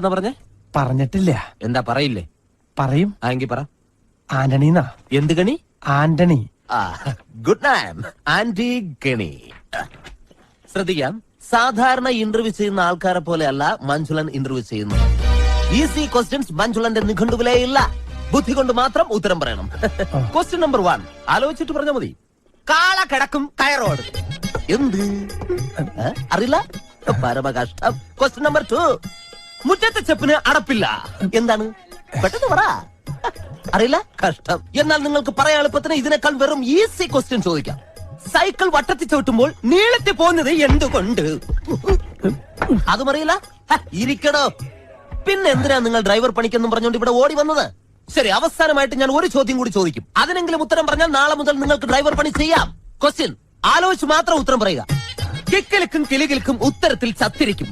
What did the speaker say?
എന്നാ പറഞ്ഞേ? പറഞ്ഞിട്ടില്ല. എന്താ പറയില്ലേ? പറയും. എങ്കി പറ. ആന്റണീന്നാ. എന്ത് ഗണി? ആന്റണി. Good name. ആന്റി ഗണി. ശ്രദ്ധിക്കാം, സാധാരണ ഇന്റർവ്യൂ ചെയ്യുന്ന ആൾക്കാരെ പോലെയല്ല മഞ്ജുളൻ ഇന്റർവ്യൂ ചെയ്യുന്നത്. ഈസി ക്വസ്റ്റ്യൻസ് മഞ്ജുളന്റെ നിഘണ്ടുവിലേ ഇല്ല. ബുദ്ധി കൊണ്ട് മാത്രം ഉത്തരം പറയണം. ക്വസ്റ്റ്യൻ നമ്പർ 1 ആലോചിച്ചിട്ട് പറഞ്ഞാൽ മതി. കാള കിടക്കും കയറോട്. എന്ത് അറിയില്ല? പരമകഷ്ടം. ക്വസ്റ്റ്യൻ നമ്പർ 2 മുറ്റത്തെ ചെപ്പിന് അടപ്പില്ല. എന്താണ്? പെട്ടെന്ന് പറ. അറിയില്ല? കഷ്ടം. എന്നാൽ നിങ്ങൾക്ക് പറയാൻ എളുപ്പത്തിന് ഇതിനേക്കാൾ വെറും ഈസി ക്വസ്റ്റ്യൻ ചോദിക്കാം. സൈക്കിൾ വട്ടത്തിൽ ചവിട്ടുമ്പോൾ നീളത്തിൽ പോകുന്നത് എന്തുകൊണ്ട്? അതും അറിയില്ല? ഇരിക്കടോ. പിന്നെ എന്തിനാ നിങ്ങൾ ഡ്രൈവർ പണിക്കെന്നും പറഞ്ഞുകൊണ്ട് ഇവിടെ ഓടി വന്നത്? ശരി, അവസാനമായിട്ട് ഞാൻ ഒരു ചോദ്യം കൂടി ചോദിക്കും. അതിനെങ്കിലും ഉത്തരം പറഞ്ഞാൽ നാളെ മുതൽ നിങ്ങൾക്ക് ഡ്രൈവർ പണി ചെയ്യാം. ക്വസ്റ്റ്യൻ ആലോചിച്ച് മാത്രം ഉത്തരം പറയുക. കിക്കിലിക്കും കിളികിൽക്കും ഉത്തരത്തിൽ ചത്തിരിക്കും.